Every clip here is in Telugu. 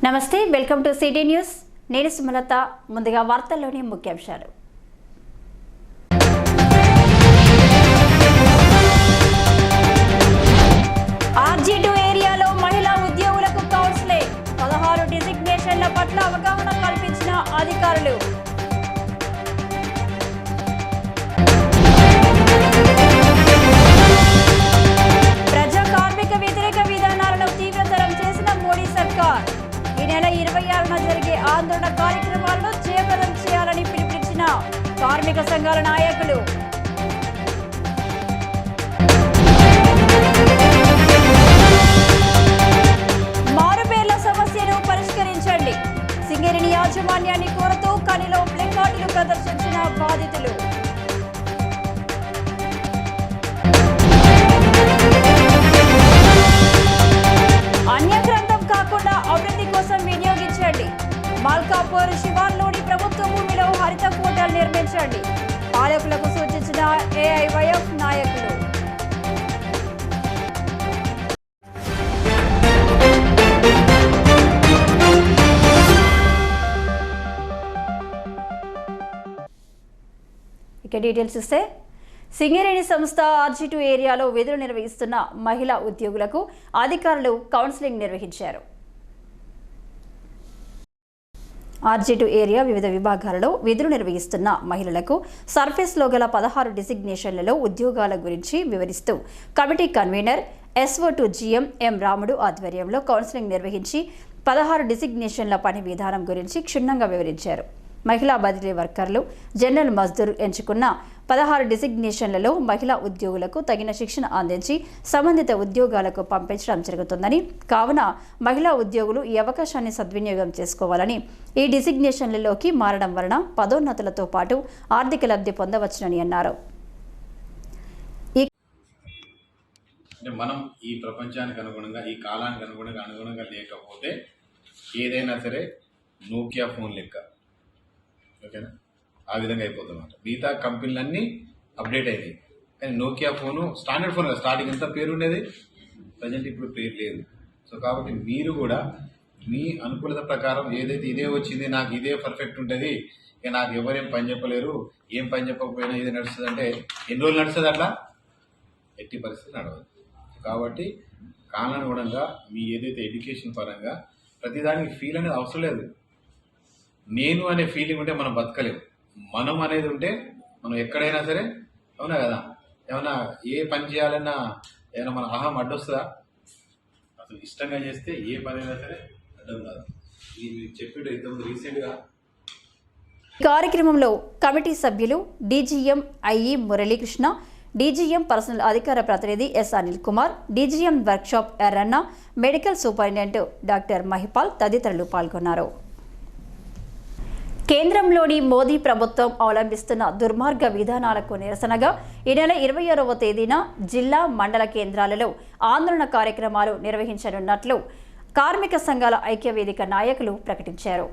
నమస్తే, వెల్కమ్ టు సిటీ న్యూస్. నేను సుమలత. ముందుగా వార్తల్లోని ముఖ్యాంశాలు. RG2 ఏరియాలో మహిళా ఉద్యోగులకు కౌన్సిలింగ్, 16 డిజిగ్నేషన్ల పట్ల అవగాహన కల్పించిన అధికారులు. ప్రజా కార్మిక వ్యతిరేక విధానాలను తీవ్రతరం చేసిన మోడీ సర్కార్. ఈ నెల 26న జరిగే ఆందోళన కార్యక్రమాలను జయప్రదం చేయాలని పిలుపునిచ్చిన కార్మిక సంఘాల నాయకులు. మారుపేర్ల సమస్యను పరిష్కరించండి, సింగరేణి యాజమాన్యాన్ని కోరుతూ కనిలో ప్లకార్డులు ప్రదర్శించిన బాధితులు. అన్యగ్రంథం కాకుండా అభివృద్ధి కోసం వినియోగించండి, మల్కాపూర్ శివార్లోని ప్రభుత్వ భూమిలో హరిత కోటలు నిర్మించండి, పాలకులకు సూచించిన ఏఐవైఎఫ్ నాయకులు. ఇక డీటెయిల్స్ ఇస్తే, సింగరేణి సంస్థ RG2 ఏరియాలో విధులు నిర్వహిస్తున్న మహిళా ఉద్యోగులకు అధికారులు కౌన్సిలింగ్ నిర్వహించారు. RG2 ఏరియా వివిధ విభాగాలలో విధులు నిర్వహిస్తున్న మహిళలకు సర్ఫేస్లో గల 16 డిజిగ్నేషన్లలో ఉద్యోగాల గురించి వివరిస్తూ committee convener SO2 GM M రాముడు ఆధ్వర్యంలో కౌన్సిలింగ్ నిర్వహించి 16 డిజిగ్నేషన్ల పని విధానం గురించి క్షుణ్ణంగా వివరించారు. మహిళా బదిలీ వర్కర్లు, జనరల్ మజ్దూర్ ఎంచుకున్న 16 డిజిగ్నేషన్లలో మహిళా ఉద్యోగులకు తగిన శిక్షణ అందించి సంబంధిత ఉద్యోగాలకు పంపించడం జరుగుతుందని, కావున మహిళా ఉద్యోగులు ఈ అవకాశాన్ని సద్వినియోగం చేసుకోవాలని, ఈ డిజిగ్నేషన్లలోకి మారడం వలన పదోన్నతులతో పాటు ఆర్థిక లబ్ధి పొందవచ్చునని అన్నారు. మనం ఈ ప్రపంచానికి అనుగుణంగా, ఈ కాలానికి అనుగుణంగా లేకపోతే ఏదైనా సరే నోకియా ఫోన్ లెక్క, ఓకేనా, ఆ విధంగా అయిపోతుందన్నమాట. మిగతా కంపెనీలన్నీ అప్డేట్ అయినాయి, కానీ నోకియా ఫోను స్టాండర్డ్ ఫోన్ కదా, స్టార్టింగ్ ఎంత పేరు ఉండేది, ప్రజెంట్ ఇప్పుడు పేరు లేదు. సో కాబట్టి మీరు కూడా మీ అనుకూలత ప్రకారం ఏదైతే ఇదే వచ్చింది, నాకు ఇదే పర్ఫెక్ట్ ఉంటుంది, ఇక నాకు ఎవరేం పని చెప్పలేరు, ఏం పని చెప్పకపోయినా ఇది నడుస్తుంది అంటే ఎన్ని రోజులు నడుస్తుంది? అట్లా ఎట్టి పరిస్థితి నడవదు. కాబట్టి కాలానుగుణంగా మీ ఏదైతే ఎడ్యుకేషన్ పరంగా ప్రతిదానికి ఫీల్ అనేది అవసరం లేదు. నేను అనే ఫీలింగ్ ఉంటే మనం బతకలేము. మనం అనేది ఉంటే మనం ఎక్కడైనా సరే, అవునా కదా, ఏమన్నా ఏ పని చేయాలన్నా ఏమైనా మన అహం అడ్డొస్తుందా? అసలు ఇష్టంగా చేస్తే ఏ పని అయినా సరే అడ్డం కాదు. ఇది మీకు చెప్పేది ఇంతకుముందు రీసెంట్గా కార్యక్రమంలో కమిటీ సభ్యులు DGM IE Muralikrishna, DGM personnel అధికార ప్రతినిధి S Anil Kumar, DGM workshop Erranna, medical superintendent doctor Mahipal తదితరులు పాల్గొన్నారు. కేంద్రంలోని మోదీ ప్రభుత్వం అవలంబిస్తున్న దుర్మార్గ విధానాలకు నిరసనగా ఈ నెల 26వ తేదీన జిల్లా, మండల కేంద్రాలలో ఆందోళన కార్యక్రమాలు నిర్వహించనున్నట్లు కార్మిక సంఘాల ఐక్యవేదిక నాయకులు ప్రకటించారు.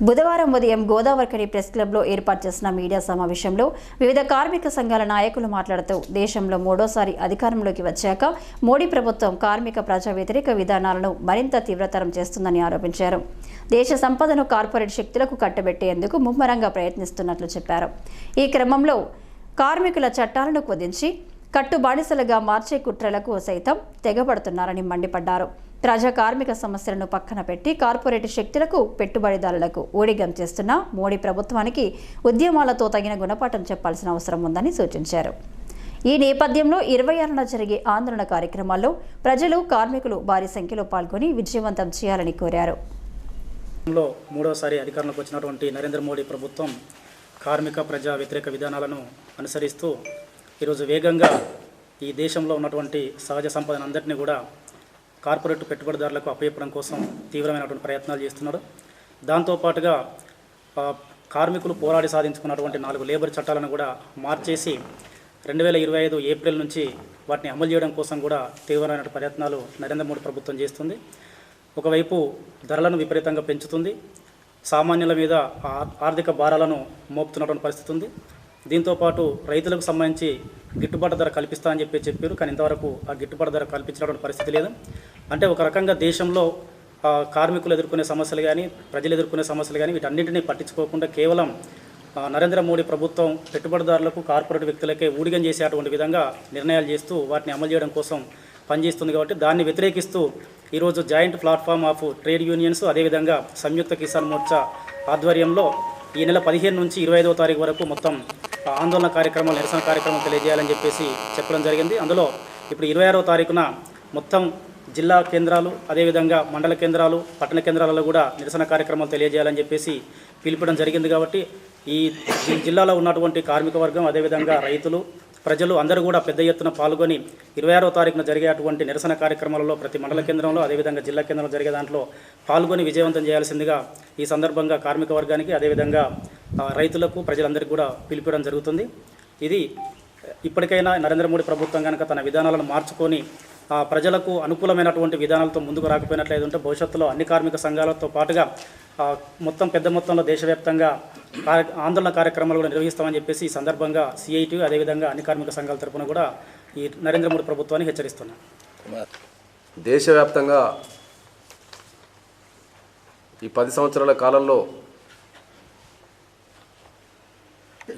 బుధవారం ఉదయం గోదావరిఖని ప్రెస్ క్లబ్లో ఏర్పాటు చేసిన మీడియా సమావేశంలో వివిధ కార్మిక సంఘాల నాయకులు మాట్లాడుతూ, దేశంలో మూడోసారి అధికారంలోకి వచ్చాక మోడీ ప్రభుత్వం కార్మిక ప్రజా వ్యతిరేక విధానాలను మరింత తీవ్రతరం చేస్తుందని ఆరోపించారు. దేశ సంపదను కార్పొరేట్ శక్తులకు కట్టబెట్టేందుకు ముమ్మరంగా ప్రయత్నిస్తున్నట్లు చెప్పారు. ఈ క్రమంలో కార్మికుల చట్టాలను కుదించి కట్టుబానిసలుగా మార్చే కుట్రలకు సైతం తెగబడుతున్నారని మండిపడ్డారు. ప్రజా కార్మిక సమస్యలను పక్కన పెట్టి కార్పొరేట్ శక్తులకు, పెట్టుబడిదారులకు ఊడిగం చేస్తున్న మోడీ ప్రభుత్వానికి ఉద్యమాలతో తగిన గుణపాఠం చెప్పాల్సిన అవసరం ఉందని సూచించారు. ఈ నేపథ్యంలో 26న జరిగే ఆందోళన కార్యక్రమాల్లో ప్రజలు, కార్మికులు భారీ సంఖ్యలో పాల్గొని విజయవంతం చేయాలని కోరారు. మూడోసారి అధికారంలోకి వచ్చినటువంటి నరేంద్ర మోడీ ప్రభుత్వం కార్మిక ప్రజా వ్యతిరేక విధానాలను అనుసరిస్తూ ఈరోజు వేగంగా ఈ దేశంలో ఉన్నటువంటి సహజ సంపదను అందరినీ కూడా కార్పొరేట్ పెట్టుబడిదారులకు అప్పచెప్పడం కోసం తీవ్రమైనటువంటి ప్రయత్నాలు చేస్తున్నారు. దాంతోపాటుగా కార్మికులు పోరాడి సాధించుకున్నటువంటి 4 లేబర్ చట్టాలను కూడా మార్చేసి 2025 ఏప్రిల్ నుంచి వాటిని అమలు చేయడం కోసం కూడా తీవ్రమైన ప్రయత్నాలు నరేంద్ర మోడీ ప్రభుత్వం చేస్తుంది. ఒకవైపు ధరలను విపరీతంగా పెంచుతుంది, సామాన్యుల మీద ఆర్థిక భారాలను మోపుతున్నటువంటి పరిస్థితి ఉంది. దీంతోపాటు రైతులకు సంబంధించి గిట్టుబాటు ధర కల్పిస్తా అని చెప్పారు, కానీ ఇంతవరకు ఆ గిట్టుబాటు ధర కల్పించినటువంటి పరిస్థితి లేదు. అంటే ఒక రకంగా దేశంలో కార్మికులు ఎదుర్కొనే సమస్యలు కానీ ప్రజలు ఎదుర్కొనే సమస్యలు కానీ వీటన్నింటినీ పట్టించుకోకుండా కేవలం నరేంద్ర మోడీ ప్రభుత్వం పెట్టుబడిదారులకు కార్పొరేట్ వ్యక్తులకే ఊడిగం చేసేటువంటి విధంగా నిర్ణయాలు చేస్తూ వాటిని అమలు చేయడం కోసం పనిచేస్తుంది. కాబట్టి దాన్ని వ్యతిరేకిస్తూ ఈరోజు joint platform of trade unions అదేవిధంగా సంయుక్త కిసాన్ మోర్చా ఆధ్వర్యంలో ఈ నెల 15 నుంచి 25వ తారీఖు వరకు మొత్తం ఆందోళన కార్యక్రమాలు, నిరసన కార్యక్రమం తెలియజేయాలని చెప్పేసి చెప్పడం జరిగింది. అందులో ఇప్పుడు 26వ తారీఖున మొత్తం జిల్లా కేంద్రాలు అదేవిధంగా మండల కేంద్రాలు, పట్టణ కేంద్రాలలో కూడా నిరసన కార్యక్రమాలు తెలియజేయాలని చెప్పేసి పిలుపడం జరిగింది. కాబట్టి ఈ జిల్లాలో ఉన్నటువంటి కార్మిక వర్గం అదేవిధంగా రైతులు, ప్రజలు అందరూ కూడా పెద్ద ఎత్తున పాల్గొని 26వ తారీఖున జరిగేటువంటి నిరసన కార్యక్రమాలలో ప్రతి మండల కేంద్రంలో అదేవిధంగా జిల్లా కేంద్రంలో జరిగే దాంట్లో పాల్గొని విజయవంతం చేయాల్సిందిగా ఈ సందర్భంగా కార్మిక వర్గానికి అదేవిధంగా రైతులకు, ప్రజలందరికీ కూడా పిలుపడం జరుగుతుంది. ఇది ఇప్పటికైనా నరేంద్ర మోడీ ప్రభుత్వం కనుక తన విధానాలను మార్చుకొని ప్రజలకు అనుకూలమైనటువంటి విధానాలతో ముందుకు రాకపోయినట్లయితే భవిష్యత్తులో అన్ని కార్మిక సంఘాలతో పాటుగా మొత్తం పెద్ద మొత్తంలో దేశవ్యాప్తంగా ఆందోళన కార్యక్రమాలు కూడా నిర్వహిస్తామని చెప్పేసి ఈ సందర్భంగా సిఐటి అదేవిధంగా అన్ని కార్మిక సంఘాల తరఫున కూడా ఈ నరేంద్ర మోడీ ప్రభుత్వాన్ని హెచ్చరిస్తున్నాం. దేశవ్యాప్తంగా ఈ 10 సంవత్సరాల కాలంలో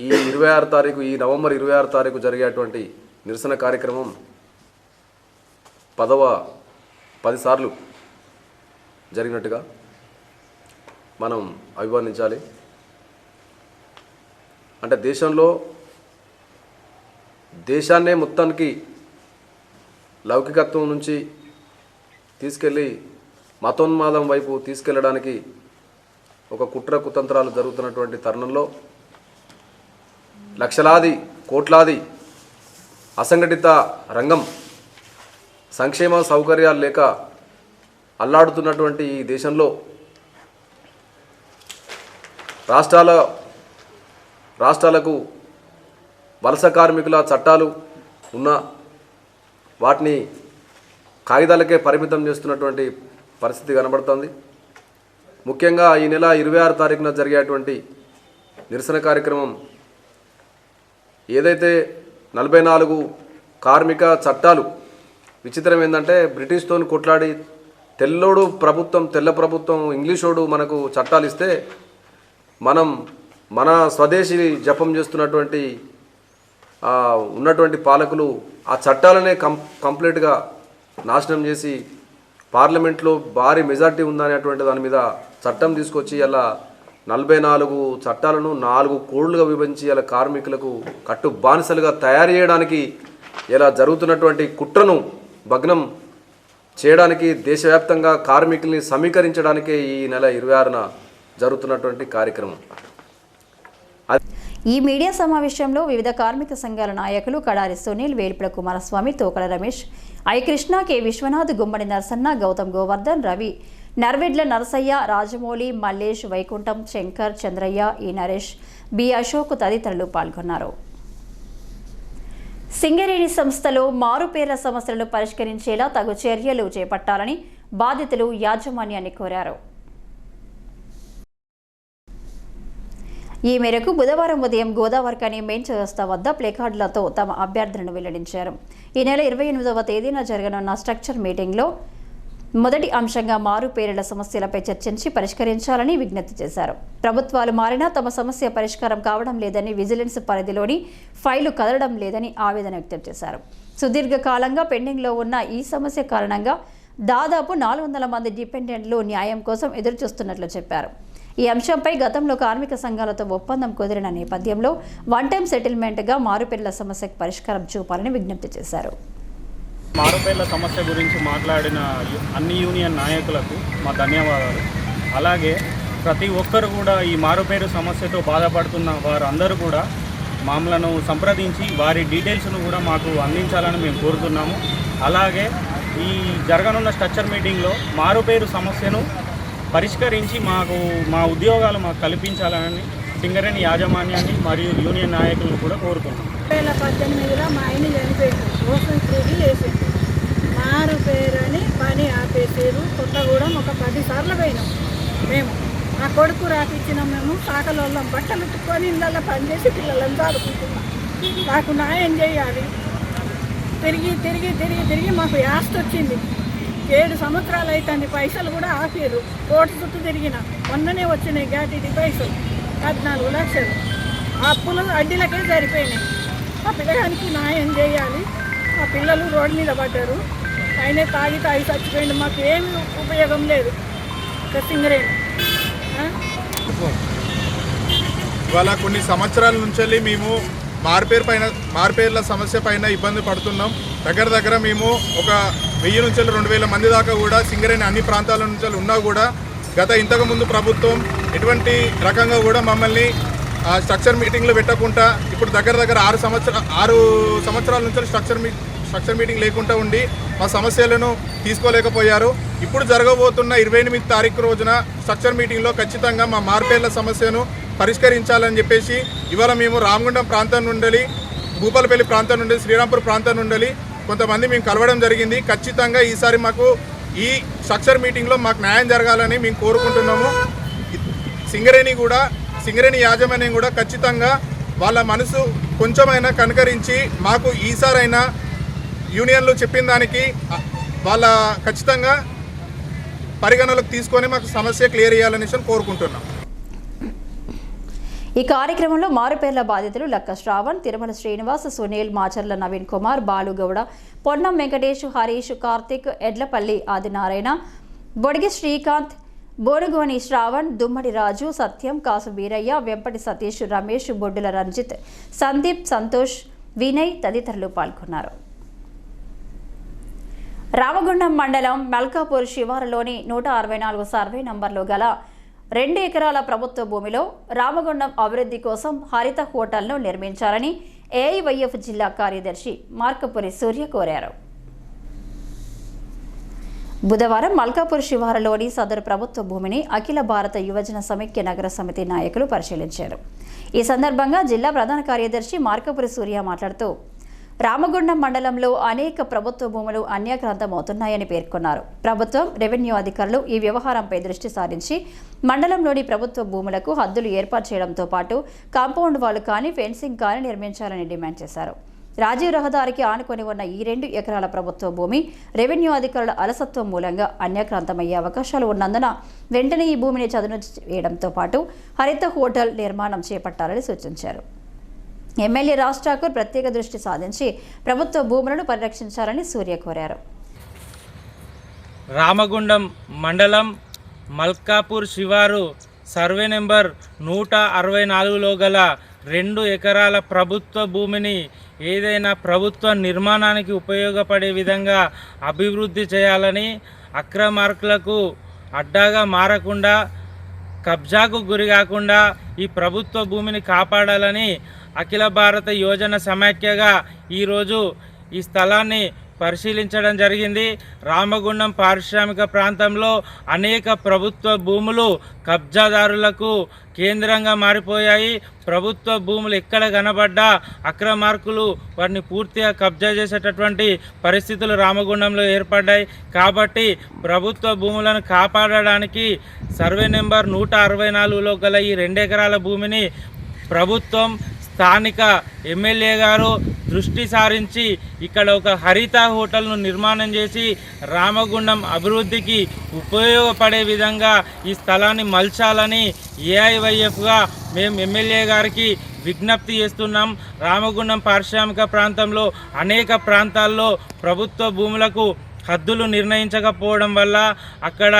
ఈ 26 తారీఖు, ఈ నవంబర్ 26 తారీఖు జరిగేటువంటి నిరసన కార్యక్రమం 10 సార్లు జరిగినట్టుగా మనం అభివర్ణించాలి. అంటే దేశాన్నే మొత్తానికి లౌకికత్వం నుంచి తీసుకెళ్ళి మతోన్మాదం వైపు తీసుకెళ్ళడానికి ఒక కుట్ర కుతంత్రాలు జరుగుతున్నటువంటి తరుణంలో లక్షలాది కోట్లాది అసంఘటిత రంగం సంక్షేమ సౌకర్యాలు లేక అల్లాడుతున్నటువంటి ఈ దేశంలో రాష్ట్రాలకు వలస కార్మికుల చట్టాలు ఉన్నా వాటిని కాగితాలకే పరిమితం చేస్తున్నటువంటి పరిస్థితి కనబడుతుంది. ముఖ్యంగా ఈ నెల 26 తారీఖున జరిగేటువంటి నిరసన కార్యక్రమం ఏదైతే 44 కార్మిక చట్టాలు, విచిత్రం ఏంటంటే బ్రిటిష్తో కొట్లాడి తెల్ల ప్రభుత్వం ఇంగ్లీషోడు మనకు చట్టాలు ఇస్తే మనం మన స్వదేశీ జపం చేస్తున్నటువంటి ఉన్నటువంటి పాలకులు ఆ చట్టాలనే కంప్లీట్గా నాశనం చేసి పార్లమెంట్లో భారీ మెజార్టీ ఉందనేటువంటి దాని మీద చట్టం తీసుకొచ్చి అలా 44 చట్టాలను 4 కోడ్లుగా విభజించి అలా కార్మికులకు కట్టు బానిసలుగా తయారు చేయడానికి ఇలా జరుగుతున్నటువంటి కుట్రను భగ్నం చేయడానికి దేశవ్యాప్తంగా కార్మికుల్ని సమీకరించడానికే ఈ నెల 26న జరుగుతున్నటువంటి కార్యక్రమం. ఈ మీడియా సమావేశంలో వివిధ కార్మిక సంఘాల నాయకులు కడారి సునీల్, వేల్పుల కుమారస్వామి, తోకల రమేష్, ఐ కృష్ణ, కె విశ్వనాథ్, గుమ్మడి నరసన్న, గౌతమ్ గోవర్ధన్, రవి, నర్వెడ్ల నరసయ్య, రాజమౌళి, మల్లేష్, వైకుంఠం, శంకర్, చంద్రయ్య, ఈ నరేష్, బి అశోక్ తదితరులు పాల్గొన్నారు. సింగరేణి సంస్థలో మారుపేర్ల సమస్యలను పరిష్కరించేలా తగు చర్యలు చేపట్టాలని బాధితులు యాజమాన్యాన్ని కోరారు. ఈ మేరకు బుధవారం ఉదయం గోదావరికని మెయిన్ చౌరస్తా వద్ద ప్లేకార్డులతో తమ అభ్యర్థనను వెల్లడించారు. ఈ నెల 28వ తేదీన జరగనున్న స్ట్రక్చర్ మీటింగ్లో మొదటి అంశంగా మారుపేర్ల సమస్యలపై చర్చించి పరిష్కరించాలని విజ్ఞప్తి చేశారు. ప్రభుత్వాలు మారినా తమ సమస్య పరిష్కారం కావడం లేదని, విజిలెన్స్ పరిధిలోని ఫైలు కదలడం లేదని ఆవేదన వ్యక్తం చేశారు. సుదీర్ఘకాలంగా పెండింగ్లో ఉన్న ఈ సమస్య కారణంగా దాదాపు 400 మంది డిపెండెంట్లు న్యాయం కోసం ఎదురుచూస్తున్నట్లు చెప్పారు. ఈ అంశంపై గతంలో కార్మిక సంఘాలతో ఒప్పందం కుదిరిన నేపథ్యంలో వన్ టైం సెటిల్మెంట్గా మారుపేర్ల సమస్యకు పరిష్కారం చూపాలని విజ్ఞప్తి చేశారు. మారుపేర్ల సమస్య గురించి మాట్లాడిన అన్ని యూనియన్ నాయకులకు మా ధన్యవాదాలు. అలాగే ప్రతి ఒక్కరు కూడా ఈ మారుపేరు సమస్యతో బాధపడుతున్న వారందరూ కూడా మమ్మలను సంప్రదించి వారి డీటెయిల్స్ను కూడా మాకు అందించాలని మేము కోరుతున్నాము. అలాగే ఈ జరగనున్న స్ట్రక్చర్ మీటింగ్లో మారుపేరు సమస్యను పరిష్కరించి మా ఉద్యోగాలు మాకు కల్పించాలని సింగరేణి యాజమాన్యాన్ని మరియు యూనియన్ నాయకులను కూడా కోరుతున్నాం. 2018లో మా ఆయన చనిపోయింది, మోసం తిరిగి వేసింది. మారు పేరు అని పని ఆపేసారు. కొత్తగూడెం ఒక 10 సార్లు పోయినాం మేము. మా కొడుకు రాకిచ్చినాం. మేము సాకలోళ్ళం బట్టలు ఉట్టుకొని ఇళ్ళల్లో పనిచేసి పిల్లలను చదువుకుంటున్నాం. నాకు న్యాయం చేయాలి. తిరిగి తిరిగి తిరిగి తిరిగి మాకు యాస్ట్ వచ్చింది. 7 సంవత్సరాలు అవుతుంది, పైసలు కూడా ఆపారు. కోర్టు చుట్టూ తిరిగిన, మొన్ననే వచ్చినాయి గ్యాటిటీ పైసలు 14 లక్షలు. ఆ అప్పులు అడ్డీలకే సరిపోయినాయి. ఆ పిల్లగానికి న్యాయం చేయాలి. ఆ పిల్లలు రోడ్డు మీద పడ్డారు, ఆయనే తాగి చచ్చిపోయింది. మాకు ఏమి ఉపయోగం లేదు. సింగరేణి ఇవాళ కొన్ని సంవత్సరాల నుంచి మేము మార్పేర్ల సమస్య పైన ఇబ్బంది పడుతున్నాం. దగ్గర మేము ఒక 1000 నుంచి 2000 మంది దాకా కూడా సింగరేణి అన్ని ప్రాంతాల నుంచి ఉన్నా కూడా ఇంతకుముందు ప్రభుత్వం ఎటువంటి రకంగా కూడా మమ్మల్ని స్ట్రక్చర్ మీటింగ్లు పెట్టకుండా ఇప్పుడు దగ్గర 6 సంవత్సరాల నుంచి స్ట్రక్చర్ మీటింగ్ లేకుండా ఉండి మా సమస్యలను తీసుకోలేకపోయారు. ఇప్పుడు జరగబోతున్న 28 తారీఖు రోజున స్ట్రక్చర్ మీటింగ్లో ఖచ్చితంగా మా మార్పేర్ల సమస్యను పరిష్కరించాలని చెప్పేసి ఇవాళ మేము రామగుండం ప్రాంతం నుండి, భూపాలపల్లి ప్రాంతం నుండి, శ్రీరాంపూర్ ప్రాంతం నుండి కొంతమంది మేము కలవడం జరిగింది. ఖచ్చితంగా ఈసారి మాకు ఈ స్ట్రక్చర్ మీటింగ్లో మాకు న్యాయం జరగాలని మేము కోరుకుంటున్నాము. సింగరేణి యాజమాన్యం కూడా ఖచ్చితంగా వాళ్ళ మనసు కొంచెమైనా కనుకరించి మాకు ఈసారైనా యూనియన్లు చెప్పిన దానికి వాళ్ళ ఖచ్చితంగా పరిగణలోకి తీసుకొని మాకు సమస్య క్లియర్ చేయాలని కోరుకుంటున్నాం. ఈ కార్యక్రమంలో మారుపేర్ల బాధితులు లక్క శ్రావణ్, తిరుమల శ్రీనివాస్, సునీల్, మాచర్ల నవీన్ కుమార్, బాలుగౌడ, పొన్నం వెంకటేష్, హరీష్, కార్తిక్, ఎడ్లపల్లి ఆదినారాయణ, బొడిగి శ్రీకాంత్, బోనుగోని శ్రావణ్, దుమ్మడి రాజు, సత్యం, కాసు వీరయ్య, వెంపటి సతీష్, రమేష్, బొడ్డుల రంజిత్, సందీప్, సంతోష్, వినయ్ తదితరులు పాల్గొన్నారు. రామగుండం మండలం మల్కాపూర్ శివారులోని 164 సర్వే నంబర్లో గల 2 ఎకరాల ప్రభుత్వ భూమిలో రామగుండం అభివృద్ధి కోసం హరిత హోటల్ను నిర్మించాలని ఏఐవైఎఫ్ జిల్లా కార్యదర్శి మార్కపురి సూర్య కోరారు. బుధవారం మల్కాపూర్ శివారులోని సదరు ప్రభుత్వ భూమిని అఖిల భారత యువజన సమైక్య నగర సమితి నాయకులు పరిశీలించారు. ఈ సందర్భంగా జిల్లా ప్రధాన కార్యదర్శి మార్కపురి సూర్య మాట్లాడుతూ రామగుండం మండలంలో అనేక ప్రభుత్వ భూములు అన్యాక్రాంతమవుతున్నాయని పేర్కొన్నారు. ప్రభుత్వం, రెవెన్యూ అధికారులు ఈ వ్యవహారంపై దృష్టి సారించి మండలంలోని ప్రభుత్వ భూములకు హద్దులు ఏర్పాటు చేయడంతో పాటు కాంపౌండ్ వాల్ కానీ, ఫెన్సింగ్ కానీ నిర్మించాలని డిమాండ్ చేశారు. రాజీవ్ రహదారికి ఆనుకొని ఉన్న ఈ 2 ఎకరాల ప్రభుత్వ భూమి రెవెన్యూ అధికారుల అలసత్వం మూలంగా అన్యాక్రాంతమయ్యే అవకాశాలు ఉన్నందున వెంటనే ఈ భూమిని చదును చేయడంతో పాటు హరిత హోటల్ నిర్మాణం చేపట్టాలని సూచించారు. ఎమ్మెల్యే రాజ్ ఠాకూర్ ప్రత్యేక దృష్టి సాధించి ప్రభుత్వ భూములను పరిరక్షించాలని సూర్య కోరారు. రామగుండం మండలం మల్కాపూర్ శివారు సర్వే నెంబర్ 164లో గల 2 ఎకరాల ప్రభుత్వ భూమిని ఏదైనా ప్రభుత్వ నిర్మాణానికి ఉపయోగపడే విధంగా అభివృద్ధి చేయాలని, అక్రమార్కులకు అడ్డాగా మారకుండా, కబ్జాకు గురి కాకుండా ఈ ప్రభుత్వ భూమిని కాపాడాలని అఖిల భారత యోజన సమాఖ్యగా ఈరోజు ఈ స్థలాన్ని పరిశీలించడం జరిగింది. రామగుండం పారిశ్రామిక ప్రాంతంలో అనేక ప్రభుత్వ భూములు కబ్జాదారులకు కేంద్రంగా మారిపోయాయి. ప్రభుత్వ భూములు ఎక్కడ కనబడ్డా అక్రమార్కులు వాటిని పూర్తిగా కబ్జా చేసేటటువంటి పరిస్థితులు రామగుండంలో ఏర్పడ్డాయి. కాబట్టి ప్రభుత్వ భూములను కాపాడడానికి సర్వే నెంబర్ 164లో గల ఈ 2 ఎకరాల భూమిని ప్రభుత్వం, స్థానిక ఎమ్మెల్యే గారు దృష్టి సారించి ఇక్కడ ఒక హరిత హోటల్ను నిర్మాణం చేసి రామగుండం అభివృద్ధికి ఉపయోగపడే విధంగా ఈ స్థలాన్ని మలచాలని ఏఐవైఎఫ్గా మేము ఎమ్మెల్యే గారికి విజ్ఞప్తి చేస్తున్నాం. రామగుండం పారిశ్రామిక ప్రాంతంలో అనేక ప్రాంతాల్లో ప్రభుత్వ భూములకు హద్దులు నిర్ణయించకపోవడం వల్ల, అక్కడ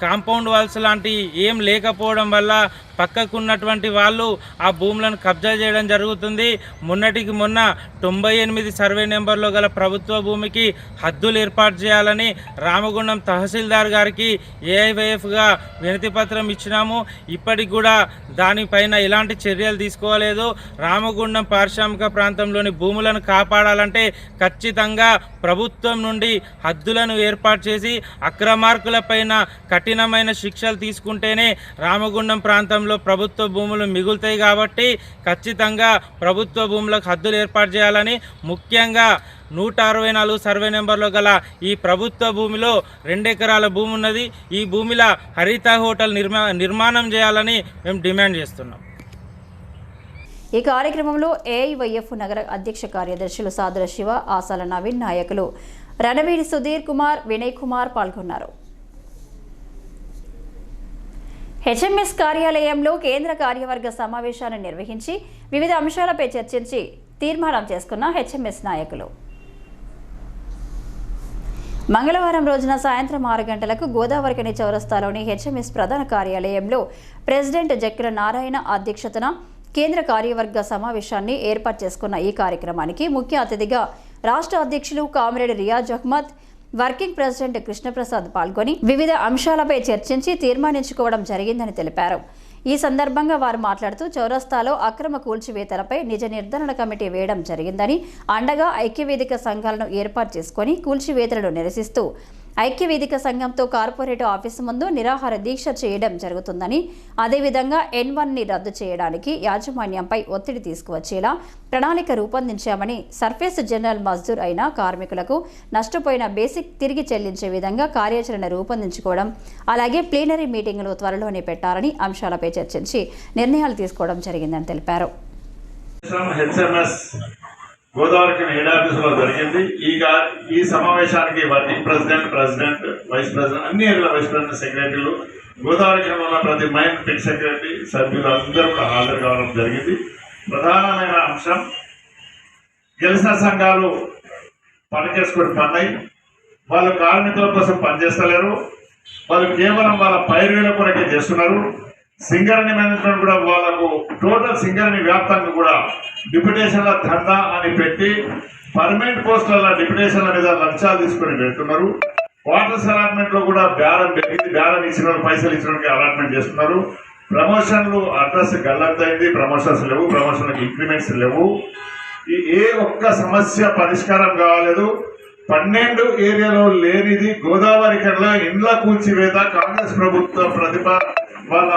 కాంపౌండ్ వాల్స్ లాంటి ఏం లేకపోవడం వల్ల పక్కకున్నటువంటి వాళ్ళు ఆ భూములను కబ్జా చేయడం జరుగుతుంది. మొన్నటికి మొన్న 98 సర్వే నెంబర్లో గల ప్రభుత్వ భూమికి హద్దులు ఏర్పాటు చేయాలని రామగుండం తహసీల్దార్ గారికి ఏఐవైఎఫ్గా వినతి పత్రం ఇచ్చినాము. ఇప్పటికి కూడా దానిపైన ఎలాంటి చర్యలు తీసుకోలేదు. రామగుండం పారిశ్రామిక ప్రాంతంలోని భూములను కాపాడాలంటే ఖచ్చితంగా ప్రభుత్వం నుండి హద్దులను ఏర్పాటు చేసి అక్రమార్కులపైన కఠినమైన శిక్షలు తీసుకుంటేనే రామగుండం ప్రాంతంలో ప్రభుత్వ భూములు మిగులుతాయి. కాబట్టి ఖచ్చితంగా ప్రభుత్వ భూములకు హద్దులు ఏర్పాటు చేయాలని, ముఖ్యంగా 164 సర్వే నెంబర్లో గల ఈ ప్రభుత్వ భూమిలో 2 ఎకరాల భూమి ఉన్నది. ఈ భూమిలో హరిత హోటల్ నిర్మాణం చేయాలని మేము డిమాండ్ చేస్తున్నాం. ఈ కార్యక్రమంలో ఏఐవైఎఫ్ నగర అధ్యక్ష కార్యదర్శులు సాదర శివ, ఆసాల నవీన్, నాయకులు రణవీర్ సుధీర్ కుమార్, వినయ్ కుమార్ పాల్గొన్నారు. హెచ్ఎంఎస్ కార్యాలయంలో కేంద్ర కార్యవర్గ సమావేశాన్ని నిర్వహించి వివిధ అంశాలపై చర్చించి తీర్మానం చేసుకున్న హెచ్ఎంఎస్ నాయకులు మంగళవారం రోజున సాయంత్రం 6 గంటలకు గోదావరికని చౌరస్తాలోని హెచ్ఎంఎస్ ప్రధాన కార్యాలయంలో ప్రెసిడెంట్ జక్కిల నారాయణ అధ్యక్షతన కేంద్ర కార్యవర్గ సమావేశాన్ని ఏర్పాటు చేసుకున్న ఈ కార్యక్రమానికి ముఖ్య అతిథిగా రాష్ట్ర అధ్యక్షులు comrade Riyaz Ahmed, working president Krishnaprasad పాల్గొని వివిధ అంశాలపై చర్చించి తీర్మానించుకోవడం జరిగిందని తెలిపారు. ఈ సందర్భంగా వారు మాట్లాడుతూ చౌరస్తాలో అక్రమ కూల్చివేతలపై నిజ నిర్ధారణ కమిటీ వేయడం జరిగిందని, అండగా ఐక్యవేదిక సంఘాలను ఏర్పాటు చేసుకుని కూల్చివేతలను నిరసిస్తూ ఐక్యవేదిక సంఘంతో కార్పొరేట్ ఆఫీసు ముందు నిరాహార దీక్ష చేయడం జరుగుతుందని, అదేవిధంగా N1ని రద్దు చేయడానికి యాజమాన్యంపై ఒత్తిడి తీసుకువచ్చేలా ప్రణాళిక రూపొందించామని, సర్ఫేస్ జనరల్ మజ్దూర్ అయిన కార్మికులకు నష్టపోయిన బేసిక్ తిరిగి చెల్లించే విధంగా కార్యాచరణ రూపొందించుకోవడం, అలాగే ప్లీనరీ మీటింగులు త్వరలోనే పెట్టాలని అంశాలపై చర్చించి నిర్ణయాలు తీసుకోవడం జరిగిందని తెలిపారు. గోదావరికి హెడ్ ఆఫీసులో జరిగింది. ఈ సమావేశానికి వర్కింగ్ ప్రెసిడెంట్, వైస్ ప్రెసిడెంట్, అన్ని ఏరియా వైస్ ప్రెసిడెంట్, సెక్రటరీలు, గోదావరికి ఉన్న ప్రతి మైన్ పిట్ సెక్రటరీ సభ్యులు అందరూ కూడా హాజరు కావడం జరిగింది. ప్రధానమైన అంశం, గెలిచిన సంఘాలు పనిచేసుకొని పన్నాయి, వాళ్ళు కార్మికుల కోసం పనిచేస్తలేరు, వాళ్ళు కేవలం వాళ్ళ పైరువేల కొరకే చేస్తున్నారు. సింగరేణి మేనేజ్మెంట్ కూడా వాళ్ళకు టోటల్ సింగరేణి వ్యాప్తంగా కూడా డిప్యుటేషన్ల దందా అని పెట్టి పర్మనెంట్ పోస్టుల డిప్యుటేషన్ల మీద లంచాలు తీసుకొని పెడుతున్నారు. క్వార్టర్స్ అలాట్మెంట్ లో కూడా బేరం పెరిగింది, బేరం ఇచ్చిన వాళ్ళు పైసలు ఇచ్చిన అలాట్మెంట్ చేస్తున్నారు. ప్రమోషన్లు అడ్రస్ గల్లంతైంది, ప్రమోషన్స్ లేవు, ప్రమోషన్లకు ఇంక్రిమెంట్స్ లేవు. ఏ ఒక్క సమస్య పరిష్కారం కావాలేదు. 12 ఏరియాలో లేనిది గోదావరికలో ఇండ్ల కూల్చివేత కాంగ్రెస్ ప్రభుత్వ వాళ్ళ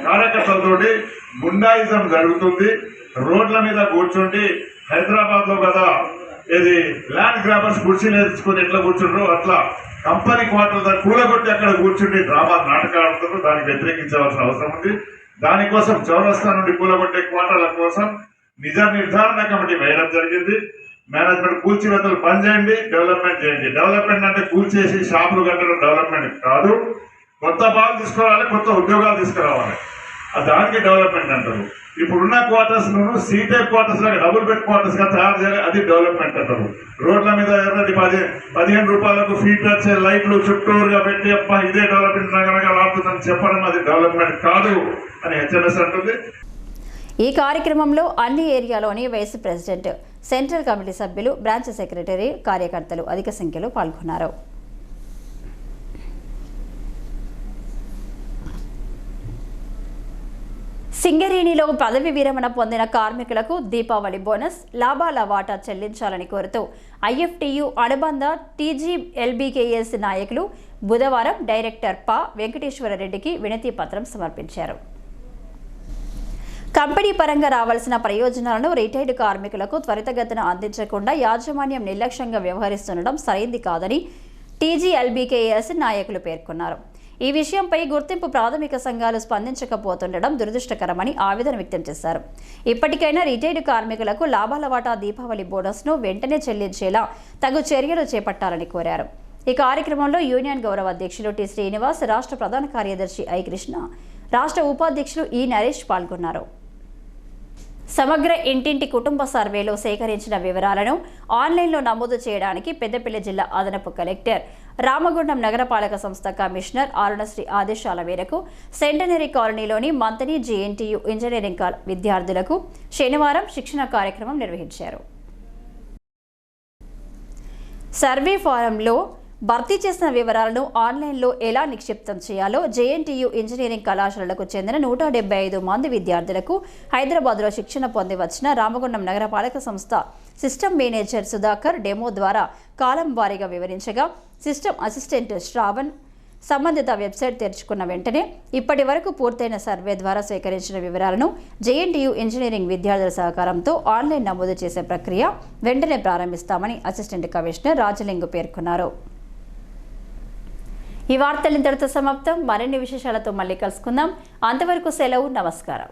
కార్యకర్తలతోటి గుండాయిజం జరుగుతుంది. రోడ్ల మీద కూర్చుండి హైదరాబాద్ లో కదా ఇది ల్యాండ్ గ్రాబర్స్ కుర్చీలు నేర్చుకుని ఎట్లా కూర్చుంటారో అట్లా కంపెనీ క్వార్టర్ దగ్గర కూలగొట్టి అక్కడ కూర్చుండి డ్రామా నాటకాలు ఆడుతారు. దానికి వ్యతిరేకించవలసిన అవసరం ఉంది. దానికోసం చౌరస్తా నుండి కూలగొట్టే క్వార్టర్ల కోసం నిజ నిర్ధారణ కమిటీ వేయడం జరిగింది. మేనేజ్మెంట్ కూల్చివేతలు పని చేయండి, డెవలప్మెంట్ చేయండి. డెవలప్మెంట్ అంటే కూల్చేసి షాపులు కట్టడం డెవలప్మెంట్ కాదు. కొత్త బాల్ తీసుకురావాలి, కొత్త ఉద్యోగాలు తీసుకురావాలి, దానికి డెవలప్మెంట్ అంటారు. ఇప్పుడున్న క్వార్టర్స్ ను సీటెక్ క్వార్టర్స్ లాగా డబుల్ బెడ్ క్వార్టర్స్ గా తయారు చేయాలి, అది డెవలప్మెంట్ అంటారు. రోడ్ల మీద ఎర్రటి 15 రూపాయలకు ఫీట్ వచ్చే లైట్లు చుట్టూరుగా పెట్టి అప్ప ఇదే డెవలప్మెంట్ నగరంగా లాడుతుందని చెప్పడం అది డెవలప్మెంట్ కాదు అని హెచ్ఎంఎస్ అంటుంది. ఈ కార్యక్రమంలో అన్ని ఏరియాలోని వైస్ ప్రెసిడెంట్, సెంట్రల్ కమిటీ సభ్యులు, బ్రాంచ్ సెక్రటరీ, కార్యకర్తలు అధిక సంఖ్యలో పాల్గొన్నారు. సింగరేణిలో పదవి విరమణ పొందిన కార్మికులకు దీపావళి బోనస్, లాభాల వాటా చెల్లించాలని కోరుతూ ఐఎఫ్టియు అనుబంధ TGLBKS నాయకులు బుధవారం డైరెక్టర్ పా వెంకటేశ్వరరెడ్డికి వినతి పత్రం సమర్పించారు. కంపెనీ పరంగా రావాల్సిన ప్రయోజనాలను రిటైర్డ్ కార్మికులకు త్వరితగతిన అందించకుండా యాజమాన్యం నిర్లక్ష్యంగా వ్యవహరిస్తుండడం సరైంది కాదని TGLBKS నాయకులు పేర్కొన్నారు. ఈ విషయంపై గుర్తింపు ప్రాథమిక సంఘాలు స్పందించకపోతుండడం దురదృష్టకరమని ఆవేదన వ్యక్తం చేశారు. ఇప్పటికైనా రిటైర్డ్ కార్మికులకు లాభాల వాటా దీపావళి బోనస్ను వెంటనే చెల్లించేలా తగు చర్యలు చేపట్టాలని కోరారు. ఈ కార్యక్రమంలో యూనియన్ గౌరవ అధ్యక్షులు టి శ్రీనివాస్, రాష్ట్ర ప్రధాన కార్యదర్శి ఐ కృష్ణ, రాష్ట్ర ఉపాధ్యక్షులు ఈ నరేష్ పాల్గొన్నారు. సమగ్ర ఇంటింటి కుటుంబ సర్వేలో సేకరించిన వివరాలను ఆన్లైన్లో నమోదు చేయడానికి పెద్దపల్లి జిల్లా అదనపు కలెక్టర్, రామగుండం నగరపాలక సంస్థ కమిషనర్ అరుణశ్రీ ఆదేశాల మేరకు సెంటనరీ కాలనీలోని మంతని JNTU ఇంజనీరింగ్ విద్యార్థులకు శనివారం శిక్షణ కార్యక్రమం నిర్వహించారు. సర్వే ఫారంలో భర్తీ చేసిన వివరాలను ఆన్లైన్లో ఎలా నిక్షిప్తం చేయాలో JNTU ఇంజనీరింగ్ కళాశాలలకు చెందిన 175 మంది విద్యార్థులకు హైదరాబాద్లో శిక్షణ పొంది వచ్చిన రామగుండం నగరపాలక సంస్థ సిస్టమ్ మేనేజర్ సుధాకర్ డెమో ద్వారా కాలం వారీగా వివరించగా, సిస్టమ్ అసిస్టెంట్ శ్రావణ్ సంబంధిత వెబ్సైట్ తెరుచుకున్న వెంటనే ఇప్పటి వరకు పూర్తయిన సర్వే ద్వారా సేకరించిన వివరాలను JNTU ఇంజనీరింగ్ విద్యార్థుల సహకారంతో ఆన్లైన్ నమోదు చేసే ప్రక్రియ వెంటనే ప్రారంభిస్తామని అసిస్టెంట్ కమిషనర్ రాజలింగు పేర్కొన్నారు. ఈ వార్తలు ఇంతటితో సమాప్తం. మరిన్ని విశేషాలతో మళ్ళీ కలుసుకుందాం. అంతవరకు సెలవు. నమస్కారం.